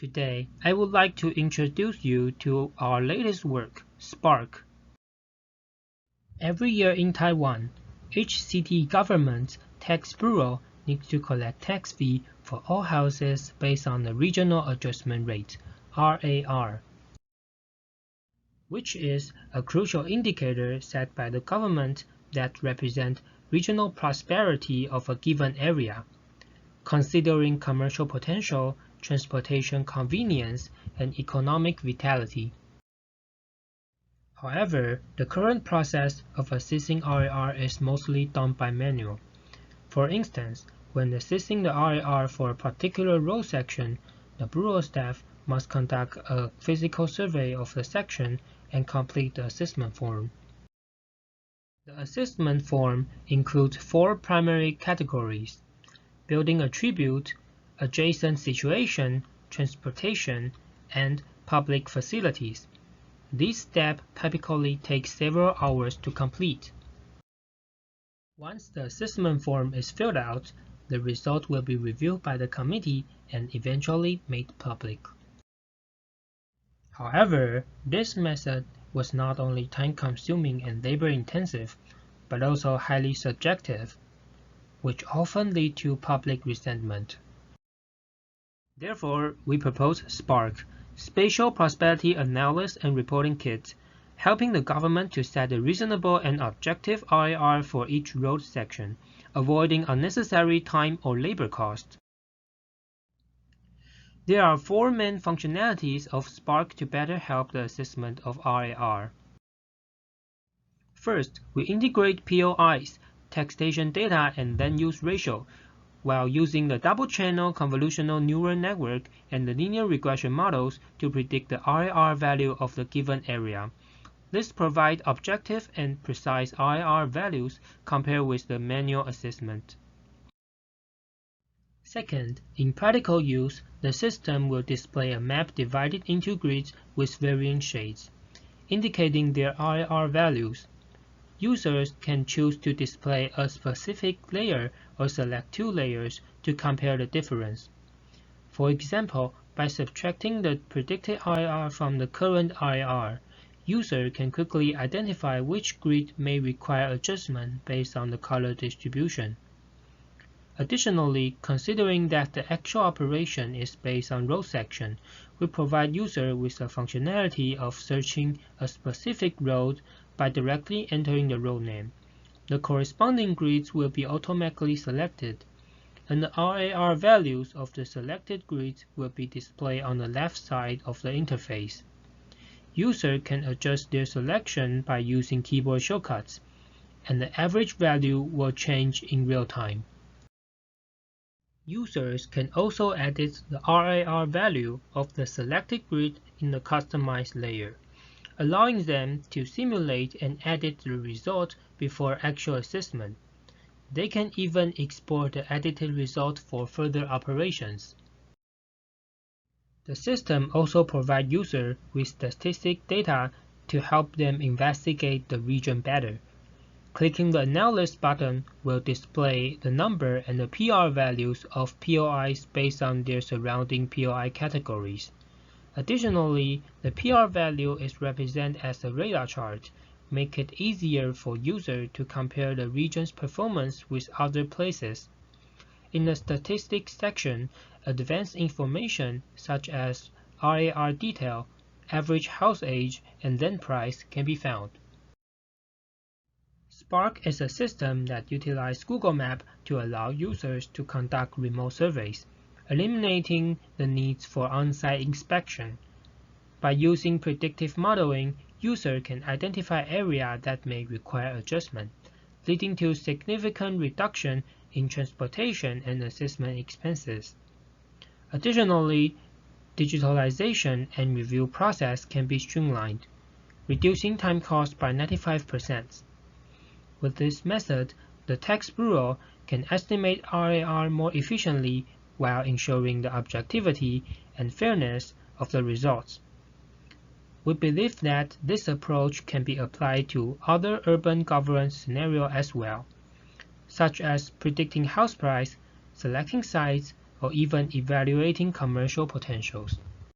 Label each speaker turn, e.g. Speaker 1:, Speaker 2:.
Speaker 1: Today, I would like to introduce you to our latest work, Spark. Every year in Taiwan, each city government tax bureau needs to collect tax fee for all houses based on the Regional Adjustment Rate, RAR, which is a crucial indicator set by the government that represents regional prosperity of a given area, considering commercial potential, transportation convenience, and economic vitality. However, the current process of assessing RAR is mostly done by manual. For instance, when assessing the RAR for a particular road section, the bureau staff must conduct a physical survey of the section and complete the assessment form. The assessment form includes 4 primary categories: building attribute, adjacent situation, transportation, and public facilities. This step typically takes several hours to complete. Once the assessment form is filled out, the result will be reviewed by the committee and eventually made public. However, this method was not only time-consuming and labor-intensive, but also highly subjective, which often lead to public resentment. Therefore, we propose Spark, Spatial Prosperity Analysis and Reporting Kit, helping the government to set a reasonable and objective RAR for each road section, avoiding unnecessary time or labor cost. There are 4 main functionalities of Spark to better help the assessment of RAR. First, we integrate POIs, taxation data, and land-use ratio, while using the double-channel convolutional neural network and the linear regression models to predict the RAR value of the given area. This provides objective and precise RAR values compared with the manual assessment. Second, in practical use, the system will display a map divided into grids with varying shades, indicating their RAR values. Users can choose to display a specific layer or select 2 layers to compare the difference. For example, by subtracting the predicted RAR from the current RAR, user can quickly identify which grid may require adjustment based on the color distribution. Additionally, considering that the actual operation is based on road section, we provide user with the functionality of searching a specific road by directly entering the road name. The corresponding grids will be automatically selected, and the RAR values of the selected grids will be displayed on the left side of the interface. User can adjust their selection by using keyboard shortcuts, and the average value will change in real time. Users can also edit the RAR value of the selected grid in the customized layer, allowing them to simulate and edit the result before actual assessment. They can even export the edited result for further operations. The system also provides users with statistic data to help them investigate the region better. Clicking the Analysis button will display the number and the PR values of POIs based on their surrounding POI categories. Additionally, the PR value is represented as a radar chart, making it easier for users to compare the region's performance with other places. In the Statistics section, advanced information such as RAR detail, average house age, and land price can be found. Spark is a system that utilizes Google Maps to allow users to conduct remote surveys, eliminating the needs for on-site inspection. By using predictive modeling, users can identify areas that may require adjustment, leading to significant reduction in transportation and assessment expenses. Additionally, digitalization and review process can be streamlined, reducing time cost by 95%. With this method, the tax bureau can estimate RAR more efficiently while ensuring the objectivity and fairness of the results. We believe that this approach can be applied to other urban governance scenarios as well, such as predicting house price, selecting sites, or even evaluating commercial potentials.